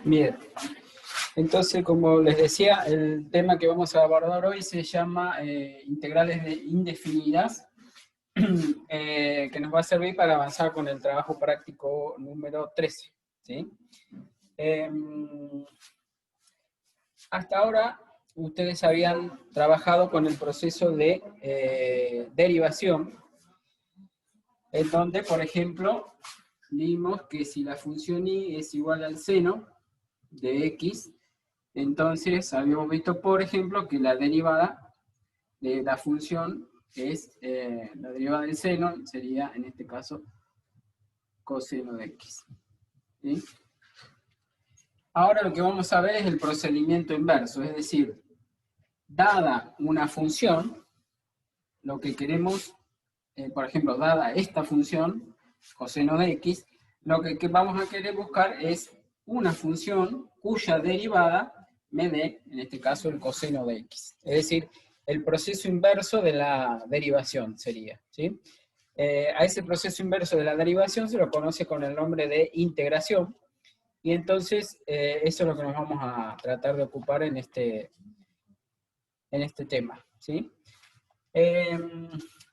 Bien, entonces como les decía, el tema que vamos a abordar hoy se llama integrales indefinidas, que nos va a servir para avanzar con el trabajo práctico número 13. ¿Sí? Hasta ahora ustedes habían trabajado con el proceso de derivación, en donde, por ejemplo, vimos que si la función y es igual al seno de x, entonces habíamos visto, por ejemplo, que la derivada de la función es, la derivada del seno sería, en este caso, coseno de x. ¿Sí? Ahora lo que vamos a ver es el procedimiento inverso, es decir, dada una función, lo que queremos, por ejemplo, dada esta función, coseno de x, lo que vamos a querer buscar es una función cuya derivada me dé, en este caso, el coseno de x. Es decir, el proceso inverso de la derivación sería, ¿sí? A ese proceso inverso de la derivación se lo conoce con el nombre de integración, y entonces eso es lo que nos vamos a tratar de ocupar en este tema, ¿sí?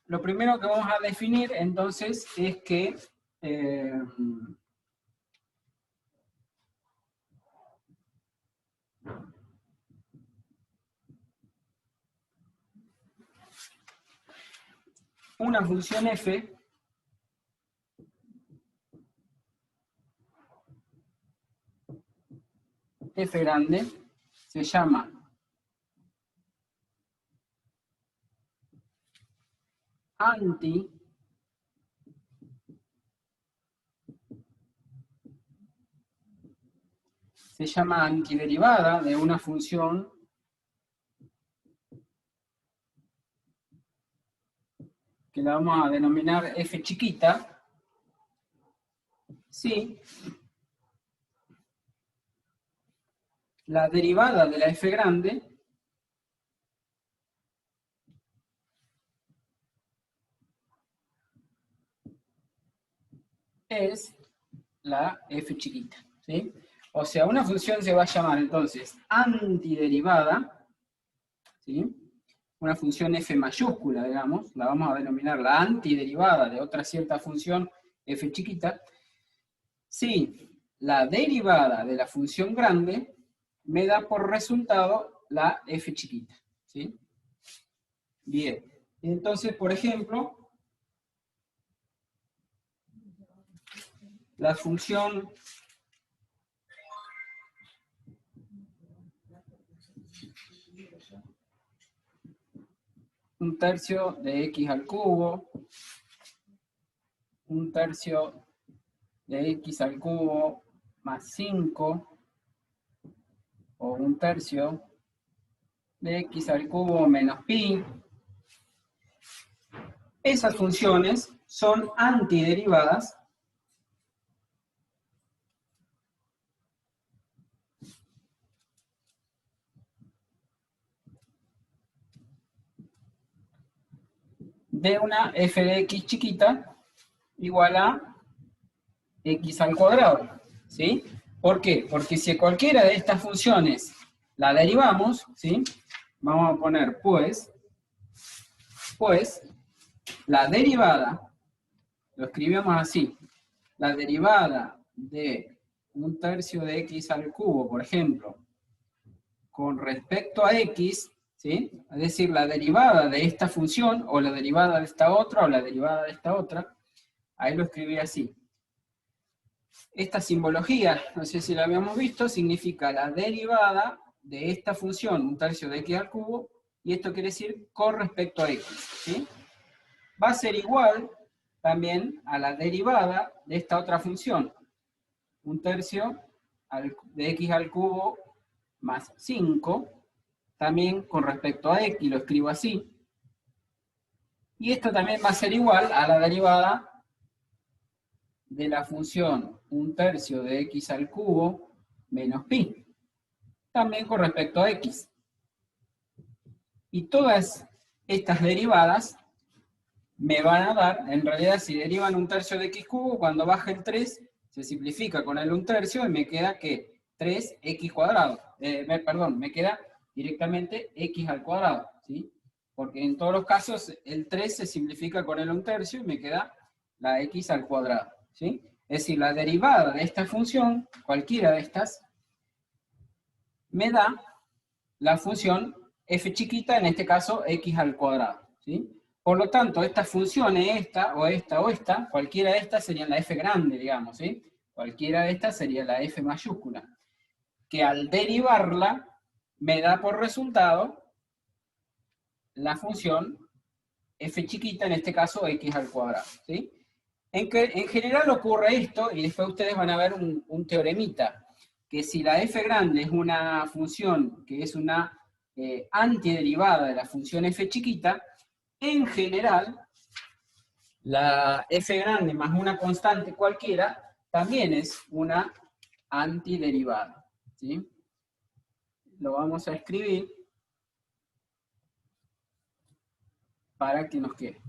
Lo primero que vamos a definir entonces es que una función f grande se llama antiderivada de una función que la vamos a denominar f chiquita, si la derivada de la f grande es la f chiquita, ¿sí? O sea, una función se va a llamar entonces antiderivada, ¿sí? Una función f mayúscula, digamos, la vamos a denominar la antiderivada de otra cierta función f chiquita, si la derivada de la función grande me da por resultado la f chiquita, ¿sí? Bien, entonces, por ejemplo, la función un tercio de x al cubo, un tercio de x al cubo más 5, o un tercio de x al cubo menos pi. Esas funciones son antiderivadas de una f de x chiquita igual a x al cuadrado, ¿sí? ¿Por qué? Porque si cualquiera de estas funciones la derivamos, ¿sí? Vamos a poner pues la derivada, lo escribimos así, la derivada de un tercio de x al cubo, por ejemplo, con respecto a x, ¿sí? Es decir, la derivada de esta función, o la derivada de esta otra, o la derivada de esta otra, ahí lo escribí así. Esta simbología, no sé si la habíamos visto, significa la derivada de esta función, un tercio de x al cubo, y esto quiere decir con respecto a x, ¿sí? Va a ser igual también a la derivada de esta otra función, un tercio de x al cubo más 5, también con respecto a x, lo escribo así, y esto también va a ser igual a la derivada de la función un tercio de x al cubo menos pi, también con respecto a x. Y todas estas derivadas me van a dar, en realidad si derivan un tercio de x cubo, cuando baja el 3, se simplifica con el un tercio y me queda que 3x cuadrado. Perdón, me queda directamente x al cuadrado, ¿sí? Porque en todos los casos el 3 se simplifica con el 1/3 y me queda la x al cuadrado, ¿sí? Es decir, la derivada de esta función, cualquiera de estas, me da la función f chiquita, en este caso x al cuadrado, ¿sí? Por lo tanto, estas funciones, esta o esta o esta, cualquiera de estas serían la f grande, digamos, ¿sí? Cualquiera de estas sería la f mayúscula, que al derivarla me da por resultado la función f chiquita, en este caso x al cuadrado, ¿sí? En general ocurre esto, y después ustedes van a ver un teoremita, que si la f grande es una función que es una antiderivada de la función f chiquita, en general, la f grande más una constante cualquiera también es una antiderivada, ¿sí? Lo vamos a escribir para que nos quede.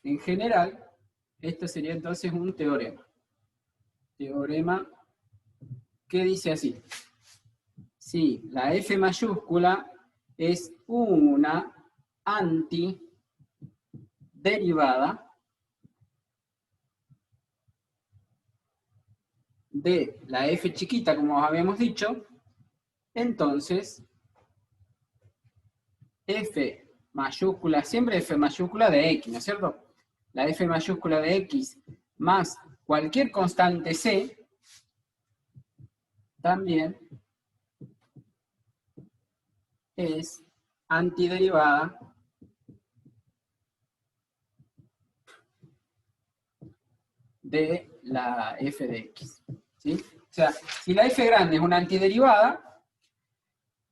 En general, esto sería entonces un teorema. Teorema que dice así. Si la f mayúscula es una antiderivada de la f chiquita, como habíamos dicho, entonces f mayúscula, siempre f mayúscula de x, ¿no es cierto? La f mayúscula de x más cualquier constante c también es antiderivada de la f de x, ¿sí? O sea, si la f grande es una antiderivada,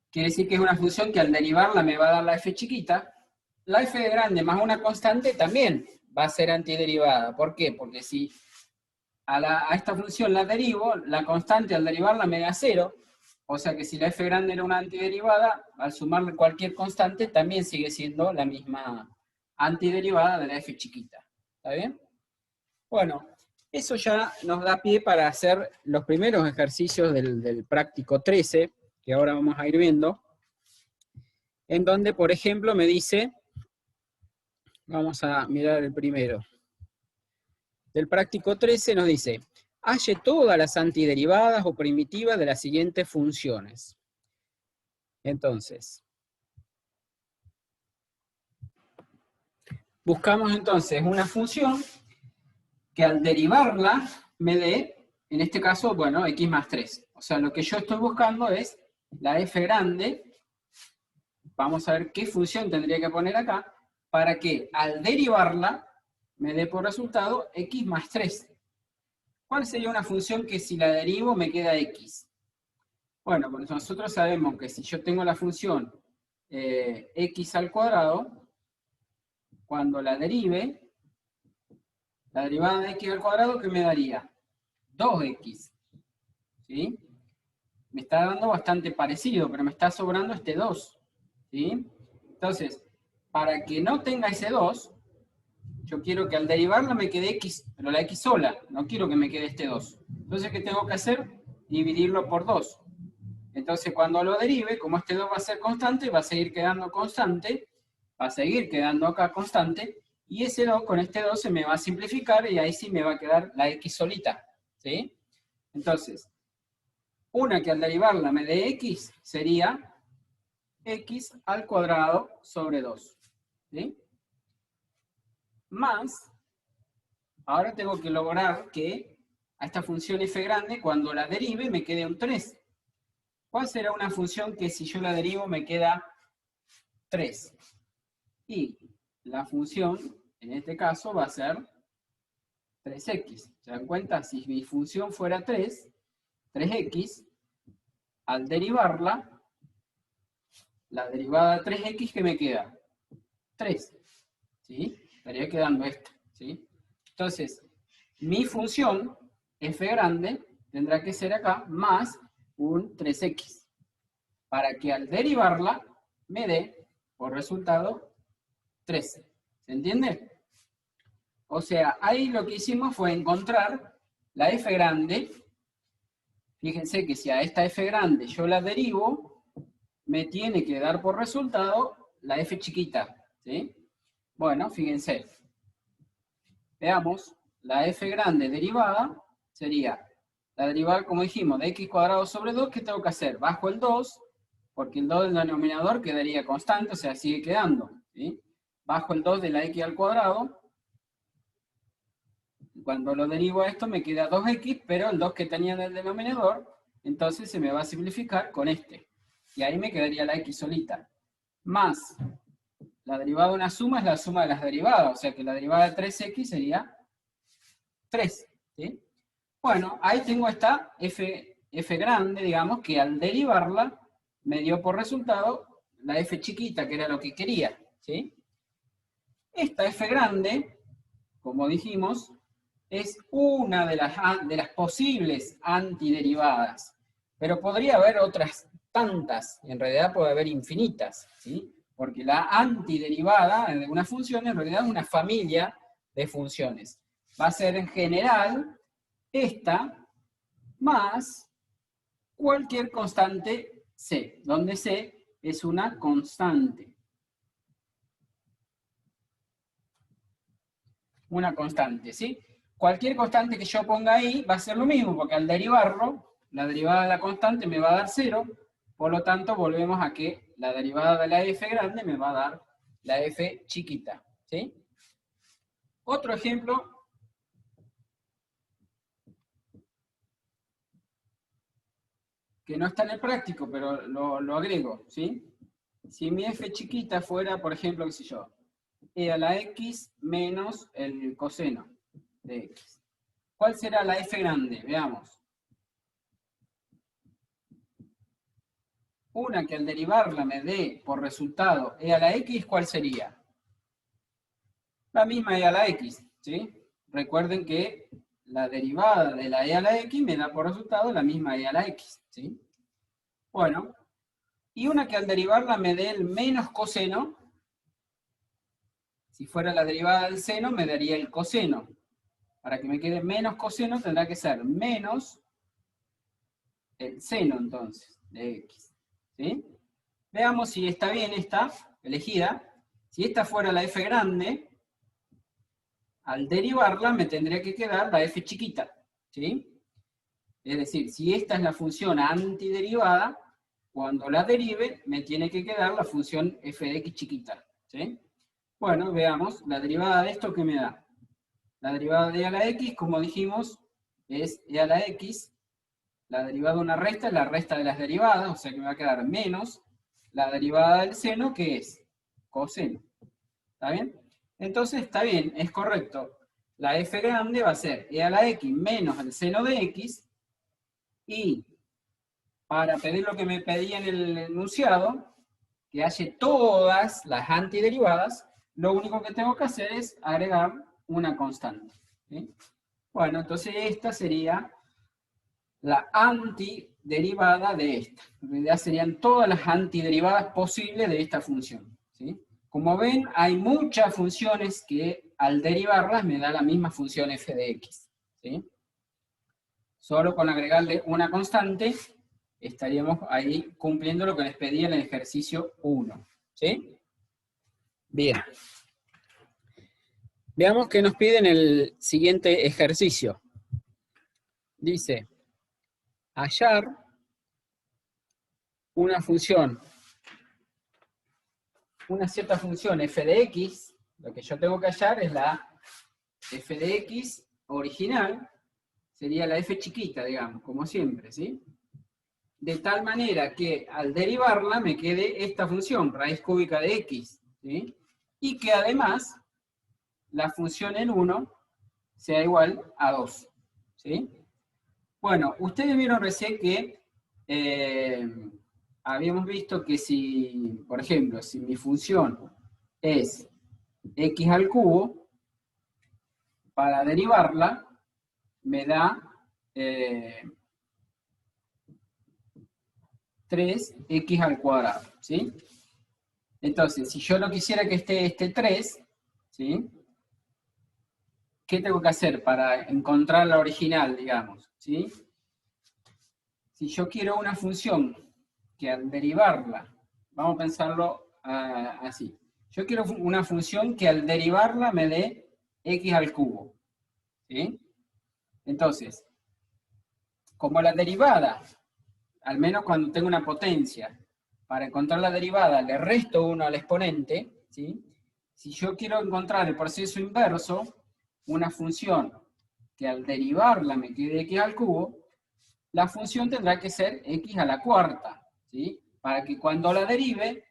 quiere decir que es una función que al derivarla me va a dar la f chiquita. La f grande más una constante también va a ser antiderivada. ¿Por qué? Porque si a esta función la derivo, la constante al derivarla me da 0, o sea que si la f grande era una antiderivada, al sumarle cualquier constante también sigue siendo la misma antiderivada de la f chiquita. ¿Está bien? Bueno, eso ya nos da pie para hacer los primeros ejercicios del práctico 13, que ahora vamos a ir viendo, en donde, por ejemplo, me dice, vamos a mirar el primero, del práctico 13 nos dice, halle todas las antiderivadas o primitivas de las siguientes funciones. Entonces, buscamos entonces una función que al derivarla me dé, en este caso, bueno, x más 3. O sea, lo que yo estoy buscando es la f grande. Vamos a ver qué función tendría que poner acá para que al derivarla me dé por resultado x más 3. ¿Cuál sería una función que si la derivo me queda x? Bueno, pues nosotros sabemos que si yo tengo la función x al cuadrado, cuando la derive, la derivada de x al cuadrado, ¿qué me daría? 2x. ¿Sí? Me está dando bastante parecido, pero me está sobrando este 2. ¿Sí? Entonces, para que no tenga ese 2, yo quiero que al derivarla me quede x, pero la x sola, no quiero que me quede este 2. Entonces, ¿qué tengo que hacer? Dividirlo por 2. Entonces, cuando lo derive, como este 2 va a ser constante, va a seguir quedando constante, va a seguir quedando acá constante, y ese 2 con este 2 se me va a simplificar, y ahí sí me va a quedar la x solita. ¿Sí? Entonces, una que al derivarla me dé x sería x al cuadrado sobre 2. ¿Sí? Más, ahora tengo que lograr que a esta función f grande, cuando la derive, me quede un 3. ¿Cuál será una función que si yo la derivo me queda 3? Y la función, en este caso, va a ser 3x. ¿Se dan cuenta? Si mi función fuera 3x, al derivarla, la derivada de 3x, ¿qué me queda? 3. ¿Sí? Estaría quedando esto. ¿Sí? Entonces, mi función, f grande, tendrá que ser acá más un 3x. Para que al derivarla, me dé, por resultado, 13. ¿Se entiende? O sea, ahí lo que hicimos fue encontrar la f grande Fíjense que si a esta f grande yo la derivo, me tiene que dar por resultado la f chiquita, ¿sí? Bueno, fíjense. Veamos, la f grande derivada sería la derivada, como dijimos, de x cuadrado sobre 2, ¿qué tengo que hacer? Bajo el 2, porque el 2 del denominador quedaría constante, o sea, sigue quedando, ¿sí? Bajo el 2 de la x al cuadrado. Cuando lo derivo a esto me queda 2x, pero el 2 que tenía en el denominador, entonces se me va a simplificar con este. Y ahí me quedaría la x solita. Más la derivada de una suma es la suma de las derivadas, o sea que la derivada de 3x sería 3. ¿Sí? Bueno, ahí tengo esta f grande, digamos, que al derivarla me dio por resultado la f chiquita, que era lo que quería. ¿Sí? Esta f grande, como dijimos, es una de las posibles antiderivadas, pero podría haber otras tantas, en realidad puede haber infinitas, ¿sí? Porque la antiderivada de una función en realidad es una familia de funciones. Va a ser en general esta más cualquier constante c, donde c es una constante. Una constante, ¿sí? Cualquier constante que yo ponga ahí va a ser lo mismo, porque al derivarlo, la derivada de la constante me va a dar 0, por lo tanto volvemos a que la derivada de la f grande me va a dar la f chiquita, ¿sí? Otro ejemplo, que no está en el práctico, pero lo agrego, ¿sí? Si mi f chiquita fuera, por ejemplo, qué sé yo, e a la x menos el coseno de x. ¿Cuál será la f grande? Veamos. Una que al derivarla me dé por resultado e a la x, ¿cuál sería? La misma e a la x, ¿sí? Recuerden que la derivada de la e a la x me da por resultado la misma e a la x, ¿sí? Bueno, y una que al derivarla me dé el menos coseno, si fuera la derivada del seno, me daría el coseno. Para que me quede menos coseno tendrá que ser menos el seno, entonces, de x, ¿sí? Veamos si está bien esta elegida. Si esta fuera la f grande, al derivarla me tendría que quedar la f chiquita, ¿sí? Es decir, si esta es la función antiderivada, cuando la derive me tiene que quedar la función f de x chiquita, ¿sí? Bueno, veamos, la derivada de esto, ¿qué me da? La derivada de e a la x, como dijimos, es e a la x, la derivada de una resta es la resta de las derivadas, o sea que me va a quedar menos la derivada del seno, que es coseno. ¿Está bien? Entonces, está bien, es correcto. La f grande va a ser e a la x menos el seno de x, y para pedir lo que me pedía en el enunciado, que haya todas las antiderivadas, lo único que tengo que hacer es agregar una constante. ¿Sí? Bueno, entonces esta sería la antiderivada de esta. En realidad serían todas las antiderivadas posibles de esta función. ¿Sí? Como ven, hay muchas funciones que al derivarlas me da la misma función f de x. ¿Sí? Solo con agregarle una constante estaríamos ahí cumpliendo lo que les pedía en el ejercicio 1. ¿Sí? Bien. Veamos qué nos pide en el siguiente ejercicio. Dice, hallar una función, una cierta función f de x, lo que yo tengo que hallar es la f de x original, sería la f chiquita, digamos, como siempre, ¿sí? De tal manera que al derivarla me quede esta función, raíz cúbica de x, ¿sí? Y que además la función en 1 sea igual a 2, ¿sí? Bueno, ustedes vieron recién que habíamos visto que si, por ejemplo, si mi función es x al cubo, para derivarla me da 3x al cuadrado, ¿sí? Entonces, si yo no quisiera que esté este 3, ¿sí? ¿Qué tengo que hacer para encontrar la original, digamos? ¿Sí? Si yo quiero una función que al derivarla, vamos a pensarlo así. Yo quiero una función que al derivarla me dé x al cubo. ¿Sí? Entonces, como la derivada, al menos cuando tengo una potencia, para encontrar la derivada le resto 1 al exponente, ¿sí? Si yo quiero encontrar el proceso inverso, una función que al derivarla me quede x al cubo, la función tendrá que ser x a la cuarta, ¿sí? Para que cuando la derive,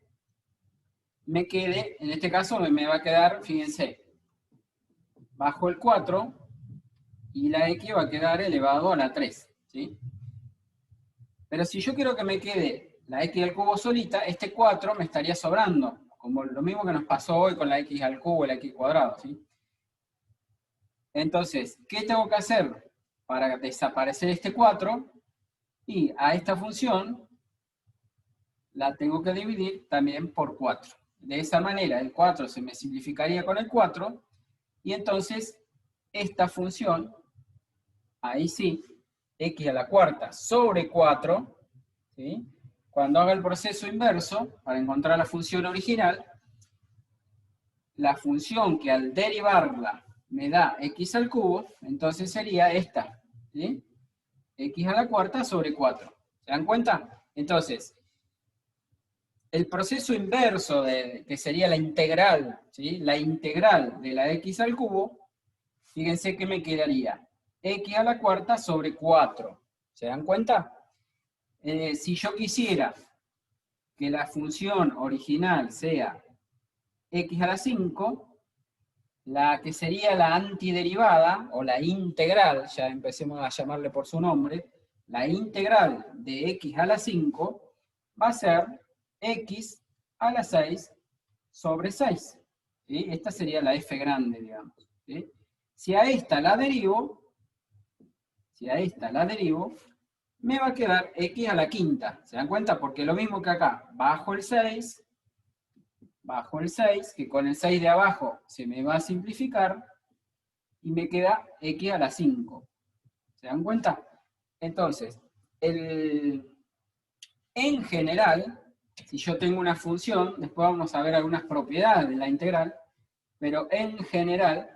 me quede, en este caso me va a quedar, fíjense, bajo el 4, y la x va a quedar elevado a la 3, ¿sí? Pero si yo quiero que me quede la x al cubo solita, este 4 me estaría sobrando, como lo mismo que nos pasó hoy con la x al cubo y la x cuadrado, ¿sí? Entonces, ¿qué tengo que hacer para desaparecer este 4? Y a esta función la tengo que dividir también por 4. De esa manera, el 4 se me simplificaría con el 4, y entonces esta función, ahí sí, x a la cuarta sobre 4, ¿sí? Cuando haga el proceso inverso, para encontrar la función original, la función que al derivarla me da x al cubo, entonces sería esta, ¿sí? X a la cuarta sobre 4. ¿Se dan cuenta? Entonces, el proceso inverso, que sería la integral, ¿sí? La integral de la x al cubo, fíjense que me quedaría x a la cuarta sobre 4. ¿Se dan cuenta? Si yo quisiera que la función original sea x a la 5, la que sería la antiderivada, o la integral, ya empecemos a llamarle por su nombre, la integral de x a la 5 va a ser x a la 6 sobre 6. ¿Sí? Esta sería la f grande, digamos. ¿Sí? Si a esta la derivo, me va a quedar x a la quinta. ¿Se dan cuenta? Porque lo mismo que acá, bajo el 6, que con el 6 de abajo se me va a simplificar, y me queda x a la 5. ¿Se dan cuenta? Entonces, en general, si yo tengo una función, después vamos a ver algunas propiedades de la integral, pero en general,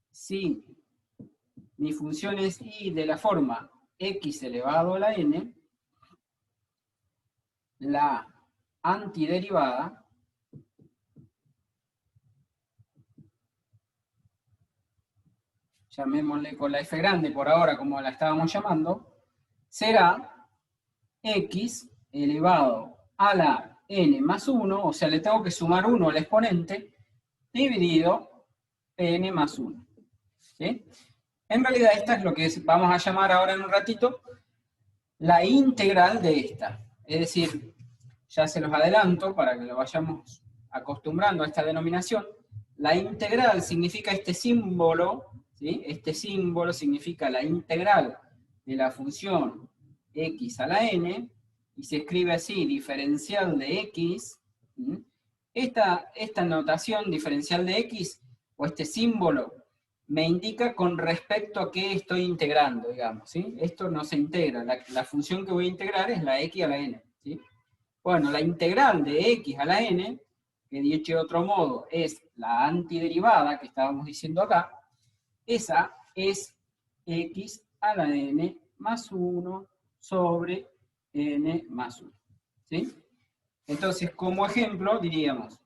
si mi función es y de la forma x elevado a la n, la antiderivada llamémosle con la f grande por ahora como la estábamos llamando, será x elevado a la n más 1, o sea, le tengo que sumar 1 al exponente, dividido n más 1. ¿Sí? En realidad esta es lo que vamos a llamar ahora en un ratito la integral de esta. Es decir, ya se los adelanto para que lo vayamos acostumbrando a esta denominación. La integral significa este símbolo, ¿sí? Este símbolo significa la integral de la función x a la n, y se escribe así, diferencial de x. ¿Sí? Esta notación diferencial de x, o este símbolo, me indica con respecto a qué estoy integrando, digamos, ¿sí? Esto no se integra, la función que voy a integrar es la x a la n, ¿sí? Bueno, la integral de x a la n, que dicho de otro modo es la antiderivada que estábamos diciendo acá, esa es x a la n más 1 sobre n más 1, ¿sí? Entonces, como ejemplo, diríamos,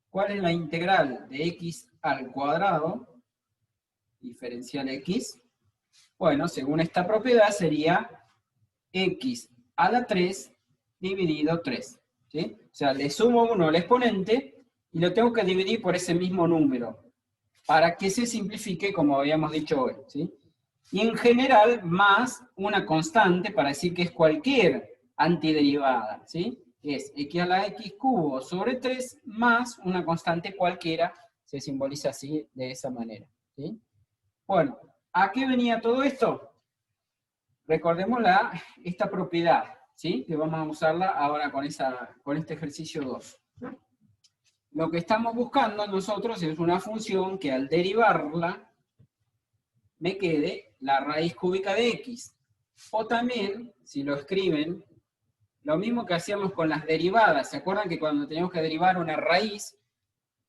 ¿cuál es la integral de x al cuadrado? Diferencial x. Bueno, según esta propiedad sería x a la 3 dividido 3. ¿Sí? O sea, le sumo 1 al exponente y lo tengo que dividir por ese mismo número, para que se simplifique como habíamos dicho hoy. ¿Sí? Y en general, más una constante para decir que es cualquier antiderivada. ¿Sí? Es x a la x cubo sobre 3 más una constante cualquiera, se simboliza así, de esa manera. ¿Sí? Bueno, ¿a qué venía todo esto? Recordemos esta propiedad, ¿sí? Que vamos a usarla ahora con este ejercicio 2. Lo que estamos buscando nosotros es una función que al derivarla me quede la raíz cúbica de x. O también, si lo escriben, lo mismo que hacíamos con las derivadas. ¿Se acuerdan que cuando teníamos que derivar una raíz,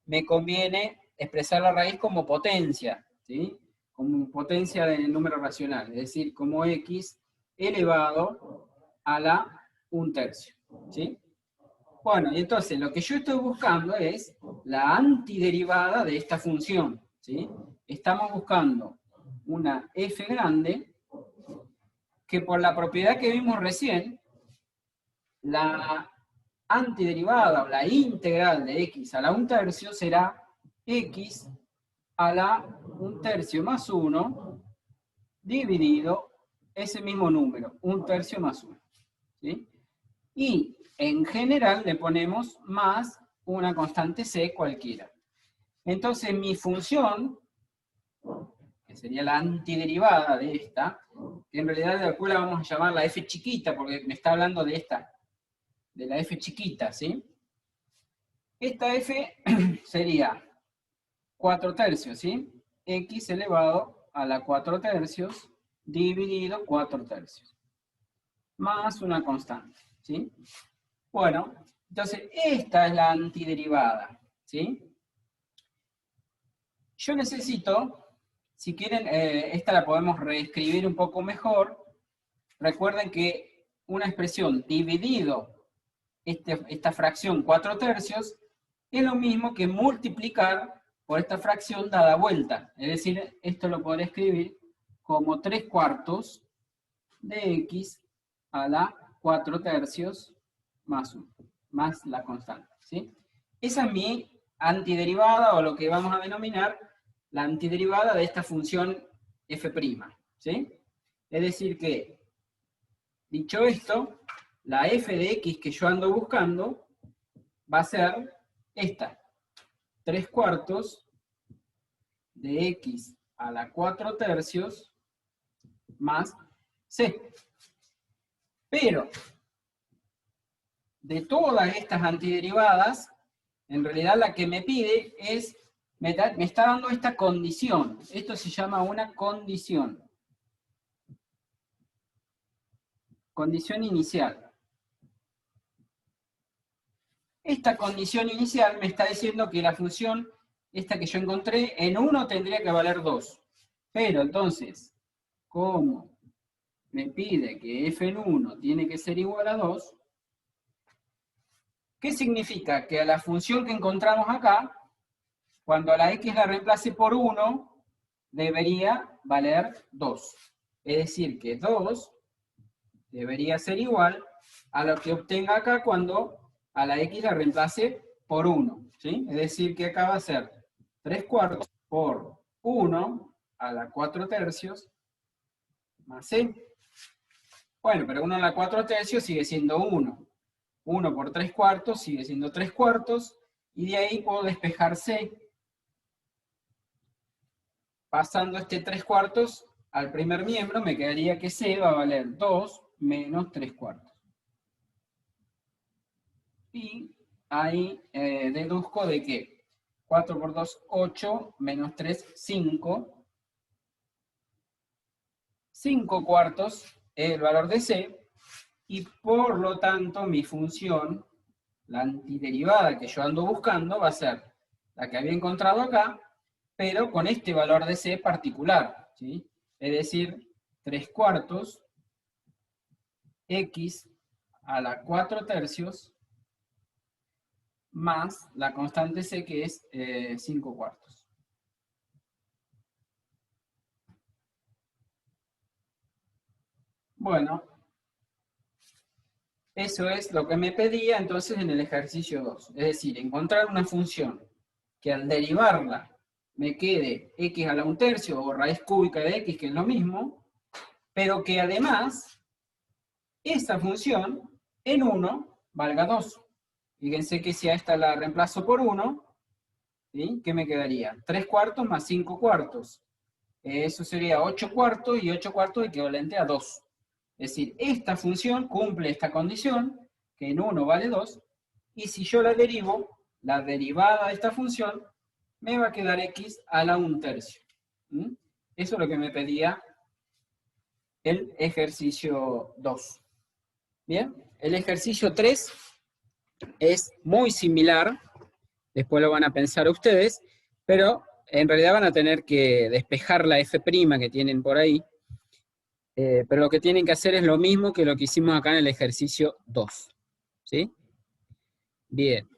me conviene expresar la raíz como potencia, ¿sí? Como potencia del número racional, es decir, como x elevado a la 1/3, ¿sí? Bueno, y entonces lo que yo estoy buscando es la antiderivada de esta función, ¿sí? Estamos buscando una f grande que por la propiedad que vimos recién, la antiderivada o la integral de x a la 1/3 será x a la 1/3 más 1 dividido ese mismo número, 1/3 más 1. ¿Sí? Y en general le ponemos más una constante c cualquiera. Entonces mi función, que sería la antiderivada de esta, que en realidad después la vamos a llamar la f chiquita, porque me está hablando de esta, de la f chiquita, ¿sí? Esta f sería 4/3, ¿sí? X elevado a la 4/3 dividido 4/3. Más una constante, ¿sí? Bueno, entonces esta es la antiderivada, ¿sí? Yo necesito, si quieren, esta la podemos reescribir un poco mejor. Recuerden que una expresión dividido esta fracción 4/3 es lo mismo que multiplicar por esta fracción dada vuelta. Es decir, esto lo podré escribir como 3/4 de x a la 4/3 más 1, más la constante, ¿sí? Esa es mi antiderivada, o lo que vamos a denominar la antiderivada de esta función f', ¿sí? Es decir que, dicho esto, la f de x que yo ando buscando va a ser esta, 3/4 de x a la 4/3 más c. Pero, de todas estas antiderivadas, en realidad la que me pide es, me está dando esta condición. Esto se llama una condición. Condición inicial. Esta condición inicial me está diciendo que la función, esta que yo encontré, en 1 tendría que valer 2. Pero entonces, como me pide que f en 1 tiene que ser igual a 2, ¿qué significa? Que a la función que encontramos acá, cuando a la x la reemplace por 1, debería valer 2. Es decir, que 2 debería ser igual a lo que obtenga acá cuando a la x la reemplace por 1. ¿Sí? Es decir, que acá va a ser 3/4 por 1 a la 4/3 más c. Bueno, pero 1 a la 4/3 sigue siendo 1. 1 por 3/4 sigue siendo 3/4, y de ahí puedo despejar c. Pasando este 3/4 al primer miembro, me quedaría que c va a valer 2 menos 3/4. Y ahí deduzco de que 4 por 2, 8, menos 3, 5. 5/4 es el valor de c, y por lo tanto mi función, la antiderivada que yo ando buscando, va a ser la que había encontrado acá, pero con este valor de c particular, ¿sí? Es decir, 3/4 x a la 4/3 más la constante c, que es 5/4. Bueno, eso es lo que me pedía entonces en el ejercicio 2. Es decir, encontrar una función que al derivarla me quede x a la 1/3 o raíz cúbica de x, que es lo mismo, pero que además esa función en 1 valga 2. Fíjense que si a esta la reemplazo por 1, ¿sí? ¿Qué me quedaría? 3/4 más 5/4. Eso sería 8/4, y 8/4 equivalente a 2. Es decir, esta función cumple esta condición, que en 1 vale 2, y si yo la derivo, la derivada de esta función, me va a quedar x a la 1/3. ¿Mm? Eso es lo que me pedía el ejercicio 2. Bien, el ejercicio 3 es muy similar, después lo van a pensar ustedes, pero en realidad van a tener que despejar la F' que tienen por ahí, pero lo que tienen que hacer es lo mismo que lo que hicimos acá en el ejercicio 2. ¿Sí? Bien.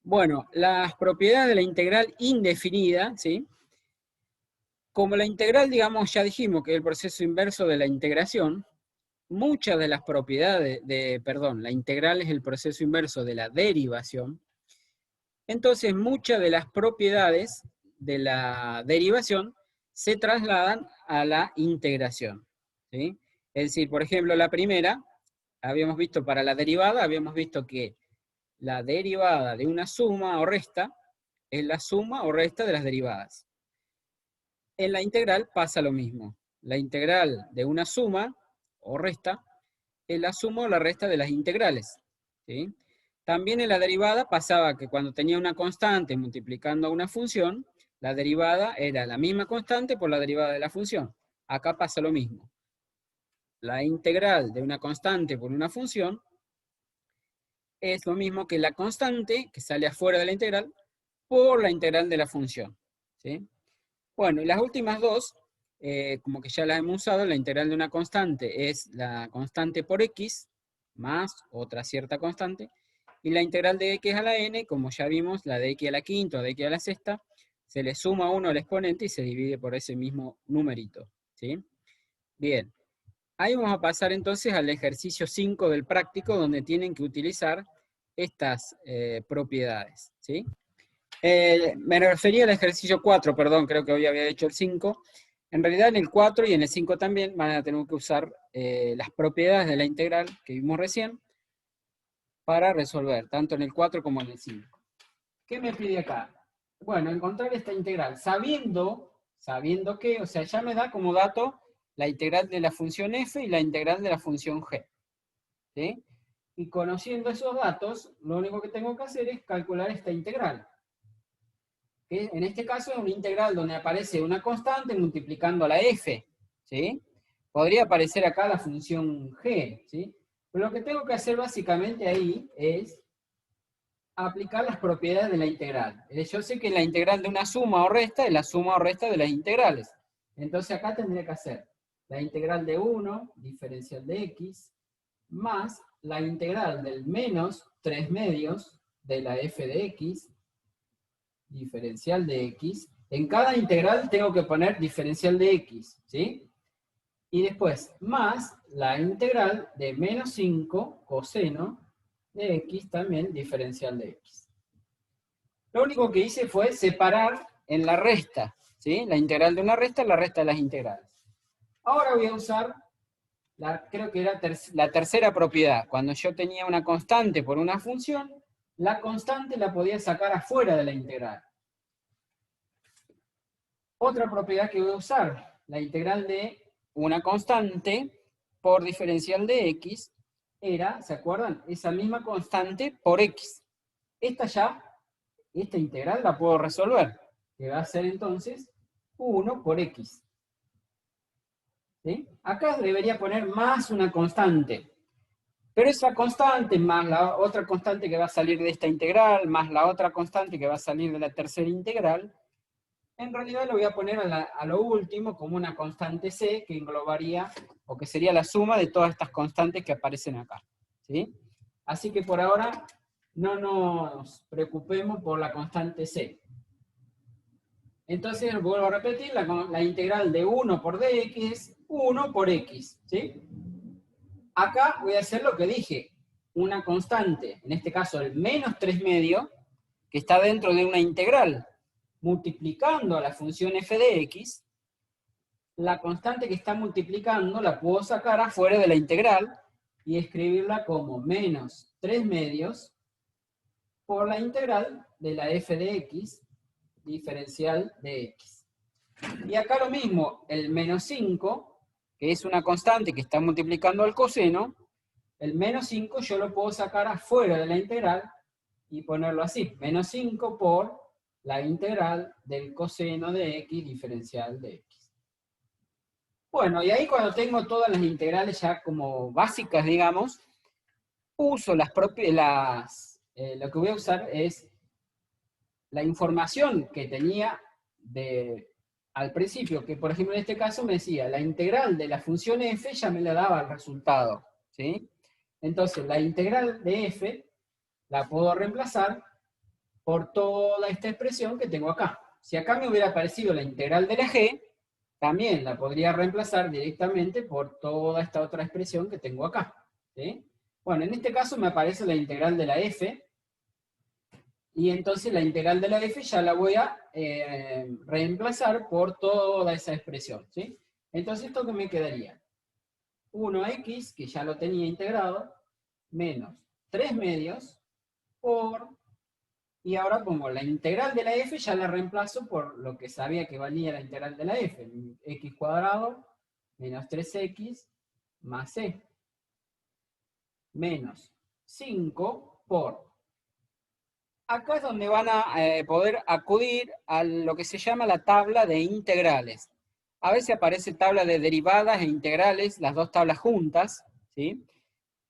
Bueno, las propiedades de la integral indefinida, ¿sí? Como la integral, digamos, ya dijimos que es el proceso inverso de la integración, muchas de las propiedades la integral es el proceso inverso de la derivación, entonces muchas de las propiedades de la derivación se trasladan a la integración, ¿sí? Es decir, por ejemplo, la primera, habíamos visto para la derivada, habíamos visto que la derivada de una suma o resta es la suma o resta de las derivadas. En la integral pasa lo mismo. La integral de una suma o resta es la suma o la resta de las integrales, ¿sí? También en la derivada pasaba que cuando tenía una constante multiplicando a una función, la derivada era la misma constante por la derivada de la función. Acá pasa lo mismo. La integral de una constante por una función es lo mismo que la constante que sale afuera de la integral por la integral de la función, ¿sí? Bueno, y las últimas dos, como que ya las hemos usado, la integral de una constante es la constante por x más otra cierta constante, y la integral de x a la n, como ya vimos, la de x a la quinta o de x a la sexta, se le suma 1 al exponente y se divide por ese mismo numerito, ¿sí? Bien, ahí vamos a pasar entonces al ejercicio 5 del práctico, donde tienen que utilizar estas propiedades, ¿sí? Me refería al ejercicio 4, perdón, creo que hoy había hecho el 5. En realidad en el 4 y en el 5 también van a tener que usar las propiedades de la integral que vimos recién para resolver, tanto en el 4 como en el 5. ¿Qué me pide acá? Bueno, encontrar esta integral, sabiendo que, o sea, ya me da como dato la integral de la función f y la integral de la función g, ¿sí? Y conociendo esos datos, lo único que tengo que hacer es calcular esta integral, que en este caso es una integral donde aparece una constante multiplicando a la f, ¿sí? Podría aparecer acá la función g, ¿sí? Pero lo que tengo que hacer básicamente ahí es aplicar las propiedades de la integral. Yo sé que la integral de una suma o resta es la suma o resta de las integrales. Entonces acá tendría que hacer la integral de 1, diferencial de x, más la integral del menos 3 medios de la f de x, diferencial de x. En cada integral tengo que poner diferencial de x, ¿sí? Y después, más la integral de menos 5 coseno de x, también diferencial de x. Lo único que hice fue separar en la resta, ¿sí? La integral de una resta es la resta de las integrales. Ahora voy a usar, creo que era la tercera propiedad. Cuando yo tenía una constante por una función, la constante la podía sacar afuera de la integral. Otra propiedad que voy a usar, la integral de una constante por diferencial de x, era, ¿se acuerdan? Esa misma constante por x. Esta integral la puedo resolver, que va a ser entonces 1 por x. ¿Sí? Acá debería poner más una constante. Pero esa constante, más la otra constante que va a salir de esta integral, más la otra constante que va a salir de la tercera integral, en realidad lo voy a poner a lo último como una constante c que englobaría, o que sería la suma de todas estas constantes que aparecen acá, ¿sí? Así que por ahora no nos preocupemos por la constante c. Entonces vuelvo a repetir, la integral de 1 por dx es 1 por x, ¿sí? Acá voy a hacer lo que dije, una constante, en este caso el menos 3 medios, que está dentro de una integral, multiplicando a la función f de x, la constante que está multiplicando la puedo sacar afuera de la integral y escribirla como menos 3 medios por la integral de la f de x, diferencial de x. Y acá lo mismo, el menos 5, que es una constante que está multiplicando al coseno, el menos 5 yo lo puedo sacar afuera de la integral y ponerlo así, menos 5 por la integral del coseno de x diferencial de x. Bueno, y ahí cuando tengo todas las integrales ya como básicas, digamos, uso las propias, lo que voy a usar es la información que tenía al principio, que por ejemplo en este caso me decía, la integral de la función f ya me la daba el resultado, ¿sí? Entonces la integral de f la puedo reemplazar por toda esta expresión que tengo acá. Si acá me hubiera aparecido la integral de la g, también la podría reemplazar directamente por toda esta otra expresión que tengo acá, ¿sí? Bueno, en este caso me aparece la integral de la f, y entonces la integral de la f ya la voy a reemplazar por toda esa expresión, ¿sí? Entonces, ¿esto qué me quedaría? 1x, que ya lo tenía integrado, menos 3 medios por... Y ahora pongo la integral de la f, ya la reemplazo por lo que sabía que valía la integral de la f. X cuadrado menos 3x más c. Menos 5 por... Acá es donde van a poder acudir a lo que se llama la tabla de integrales. A veces aparece tabla de derivadas e integrales, las dos tablas juntas, ¿sí?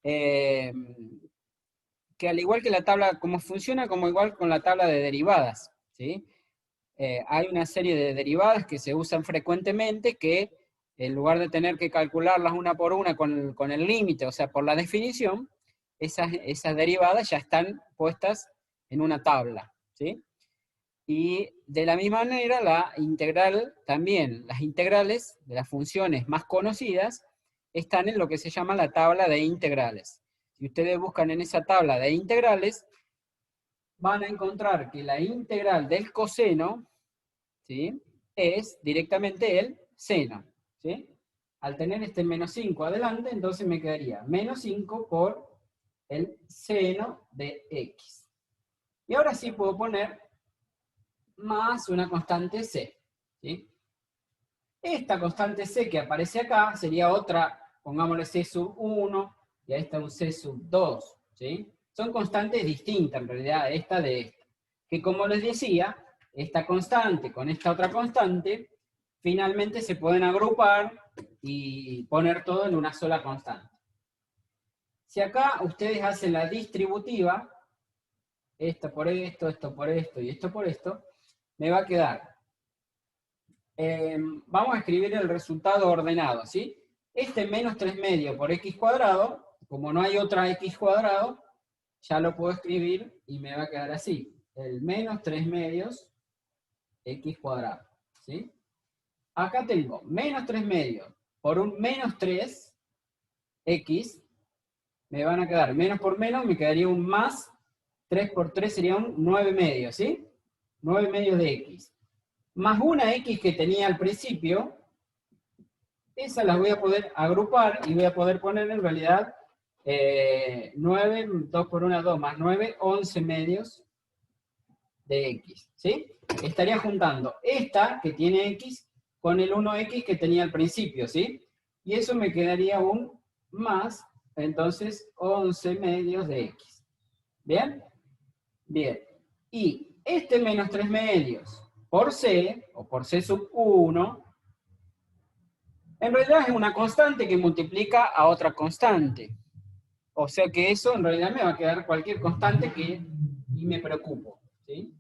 Que al igual que la tabla, como funciona como igual con la tabla de derivadas, ¿sí? Hay una serie de derivadas que se usan frecuentemente que en lugar de tener que calcularlas una por una con el límite, o sea, por la definición, esas derivadas ya están puestas en una tabla, ¿sí? Y de la misma manera la integral también, las integrales de las funciones más conocidas están en lo que se llama la tabla de integrales. Si ustedes buscan en esa tabla de integrales, van a encontrar que la integral del coseno, ¿sí?, es directamente el seno, ¿sí? Al tener este menos 5 adelante, entonces me quedaría menos 5 por el seno de x. Y ahora sí puedo poner más una constante c, ¿sí? Esta constante c que aparece acá sería otra, pongámosle c sub 1, y a esta un c sub 2, ¿sí? Son constantes distintas en realidad, esta de esta. Que como les decía, esta constante con esta otra constante, finalmente se pueden agrupar y poner todo en una sola constante. Si acá ustedes hacen la distributiva, esto por esto, esto por esto y esto por esto, me va a quedar, vamos a escribir el resultado ordenado, ¿sí? Este menos 3 medios por x cuadrado, como no hay otra x cuadrado, ya lo puedo escribir y me va a quedar así, el menos 3 medios x cuadrado, ¿sí? Acá tengo menos 3 medios por un menos 3 x, me van a quedar menos por menos, me quedaría un más, 3 por 3 sería un 9 medios, ¿sí? 9 medios de x. Más una x que tenía al principio, esas las voy a poder agrupar y voy a poder poner en realidad 9, 2 por 1, 2, más 9, 11 medios de x, ¿sí? Estaría juntando esta que tiene x con el 1x que tenía al principio, ¿sí? Y eso me quedaría un más, entonces 11 medios de x. ¿Bien? Bien. Y este menos 3 medios por c, o por c sub 1, en realidad es una constante que multiplica a otra constante. O sea que eso en realidad me va a quedar cualquier constante y me preocupo, ¿sí?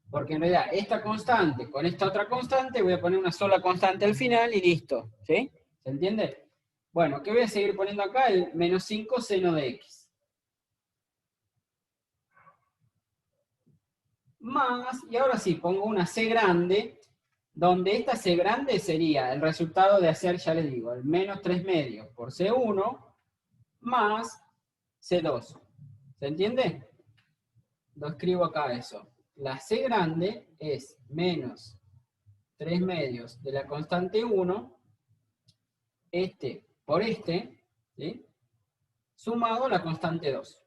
Porque en realidad esta constante con esta otra constante voy a poner una sola constante al final y listo, ¿sí? ¿Se entiende? Bueno, ¿qué voy a seguir poniendo acá? El menos 5 seno de x. Más, y ahora sí, pongo una c grande, donde esta c grande sería el resultado de hacer, ya les digo, el menos 3 medios por c1 más c2. ¿Se entiende? Lo escribo acá eso. La c grande es menos 3 medios de la constante 1, este por este, ¿sí?, sumado a la constante 2.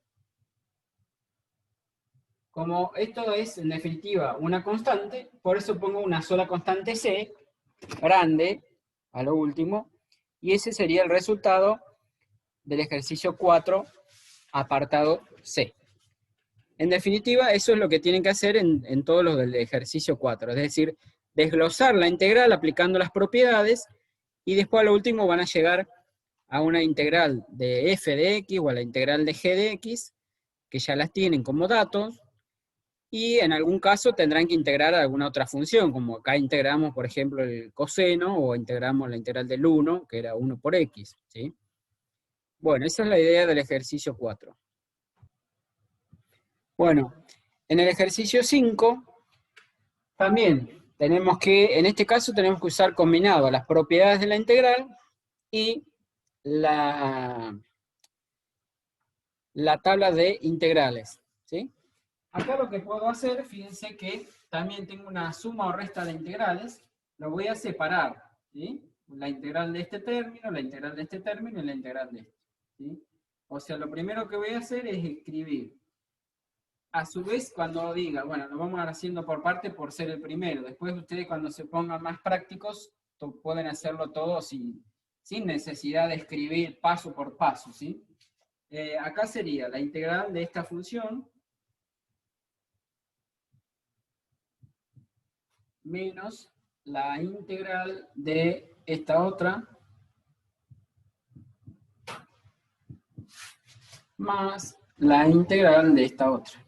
Como esto es, en definitiva, una constante, por eso pongo una sola constante c, grande, a lo último, y ese sería el resultado del ejercicio 4, apartado C. En definitiva, eso es lo que tienen que hacer en todos los del ejercicio 4, es decir, desglosar la integral aplicando las propiedades, y después a lo último van a llegar a una integral de f de x o a la integral de g de x, que ya las tienen como datos, y en algún caso tendrán que integrar alguna otra función, como acá integramos, por ejemplo, el coseno, o integramos la integral del 1, que era 1 por x, ¿sí? Bueno, esa es la idea del ejercicio 4. Bueno, en el ejercicio 5, también tenemos que, en este caso tenemos que usar combinado las propiedades de la integral y la tabla de integrales, ¿sí? Acá lo que puedo hacer, fíjense que también tengo una suma o resta de integrales, lo voy a separar, ¿sí? La integral de este término, la integral de este término y la integral de este, ¿sí? O sea, lo primero que voy a hacer es escribir. A su vez, cuando diga, bueno, lo vamos haciendo por parte por ser el primero, después ustedes cuando se pongan más prácticos, pueden hacerlo todo sin necesidad de escribir paso por paso, ¿sí? Acá sería la integral de esta función menos la integral de esta otra más la integral de esta otra.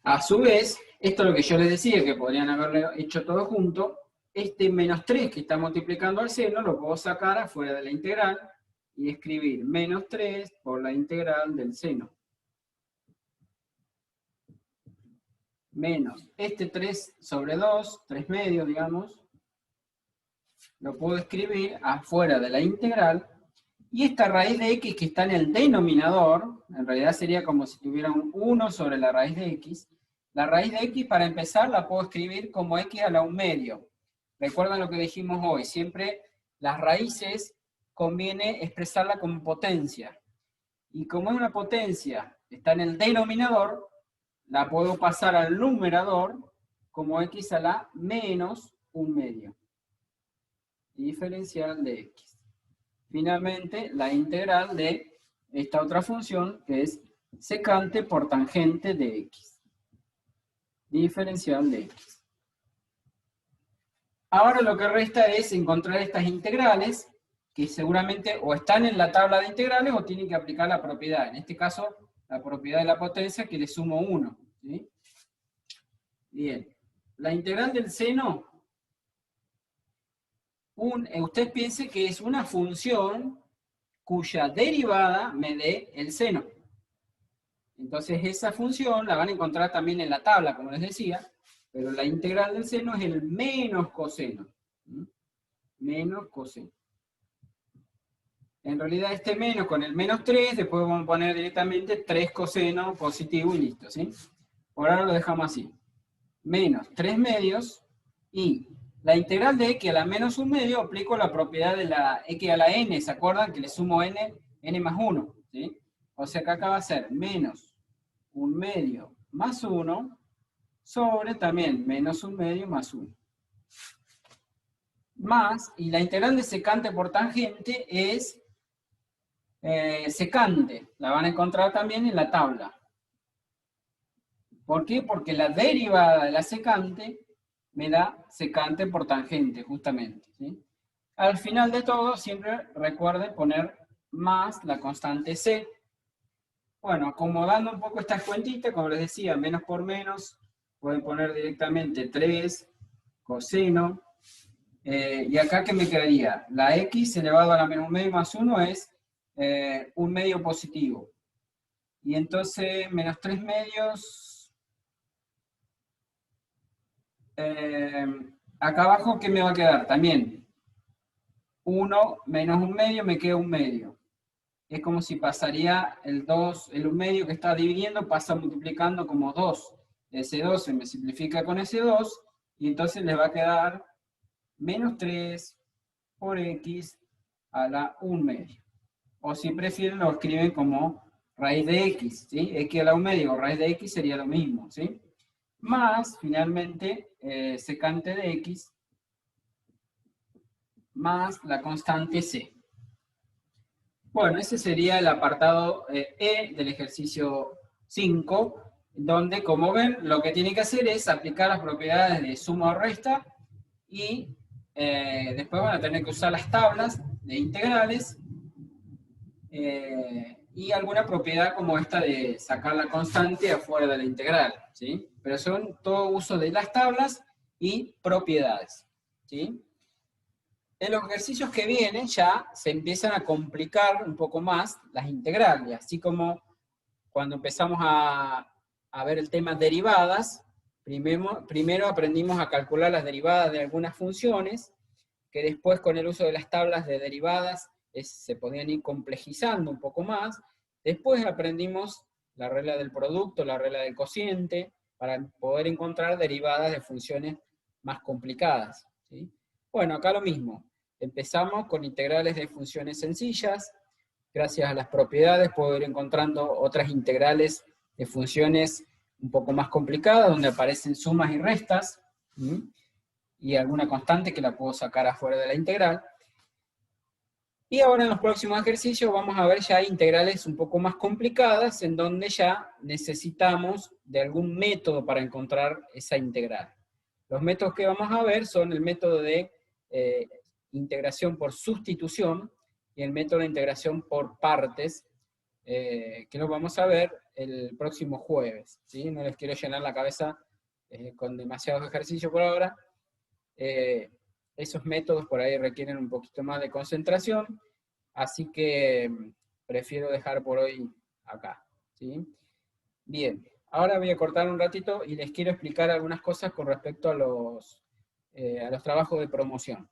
A su vez, esto es lo que yo les decía, que podrían haberlo hecho todo junto, este menos 3 que está multiplicando al seno, lo puedo sacar afuera de la integral y escribir menos 3 por la integral del seno. Menos este 3 sobre 2, 3 medios, digamos, lo puedo escribir afuera de la integral, y esta raíz de x que está en el denominador, en realidad sería como si tuviera un 1 sobre la raíz de x, la raíz de x para empezar la puedo escribir como x a la 1 medio. Recuerdan lo que dijimos hoy, siempre las raíces conviene expresarla como potencia. Y como es una potencia, está en el denominador, la puedo pasar al numerador como x a la menos 1 medio. Diferencial de x. Finalmente, la integral de esta otra función, que es secante por tangente de x. Diferencial de x. Ahora lo que resta es encontrar estas integrales, que seguramente o están en la tabla de integrales o tienen que aplicar la propiedad. En este caso, la propiedad de la potencia, que le sumo 1. ¿Sí? Bien. La integral del seno, usted piense que es una función cuya derivada me dé el seno. Entonces esa función la van a encontrar también en la tabla, como les decía, pero la integral del seno es el menos coseno. Menos coseno. En realidad este menos con el menos 3, después vamos a poner directamente 3 coseno positivo y listo, ¿sí? Por ahora lo dejamos así. Menos 3 medios, y la integral de x a la menos 1 medio aplico la propiedad de la x a la n, ¿se acuerdan? Que le sumo n más 1, ¿sí? O sea que acá va a ser menos 1 medio más 1 sobre también menos 1 medio más 1. Más, y la integral de secante por tangente es secante, la van a encontrar también en la tabla. ¿Por qué? Porque la derivada de la secante me da secante por tangente, justamente, ¿sí? Al final de todo, siempre recuerden poner más la constante c. Bueno, acomodando un poco estas cuentitas, como les decía, menos por menos, pueden poner directamente 3 coseno. Y acá, ¿qué me quedaría? La x elevado a la menos 1 medio más 1 es 1 medio positivo. Y entonces, menos 3 medios. Acá abajo, ¿qué me va a quedar? También 1 menos 1 medio, me queda 1 medio. Es como si pasaría el 2, el 1 medio que está dividiendo, pasa multiplicando como 2. Ese 2 se me simplifica con ese 2, y entonces les va a quedar menos 3 por x a la 1 medio. O si prefieren, lo escriben como raíz de x, ¿sí? X a la 1 medio o raíz de x sería lo mismo, ¿sí? Más, finalmente, secante de x más la constante C. Bueno, ese sería el apartado E del ejercicio 5, donde, como ven, lo que tiene que hacer es aplicar las propiedades de suma o resta y después van a tener que usar las tablas de integrales y alguna propiedad como esta de sacar la constante afuera de la integral, ¿sí? Pero son todo uso de las tablas y propiedades, ¿sí? En los ejercicios que vienen ya se empiezan a complicar un poco más las integrales, así como cuando empezamos a ver el tema derivadas, primero aprendimos a calcular las derivadas de algunas funciones, que después con el uso de las tablas de derivadas se podían ir complejizando un poco más. Después aprendimos la regla del producto, la regla del cociente, para poder encontrar derivadas de funciones más complicadas, ¿sí? Bueno, acá lo mismo. Empezamos con integrales de funciones sencillas. Gracias a las propiedades puedo ir encontrando otras integrales de funciones un poco más complicadas, donde aparecen sumas y restas, ¿sí? Y alguna constante que la puedo sacar afuera de la integral. Y ahora en los próximos ejercicios vamos a ver ya integrales un poco más complicadas, en donde ya necesitamos de algún método para encontrar esa integral. Los métodos que vamos a ver son el método de integración por sustitución y el método de integración por partes, que lo vamos a ver el próximo jueves, ¿sí? No les quiero llenar la cabeza con demasiados ejercicios por ahora. Esos métodos por ahí requieren un poquito más de concentración, así que prefiero dejar por hoy acá, ¿sí? Bien, ahora voy a cortar un ratito y les quiero explicar algunas cosas con respecto a los trabajos de promoción.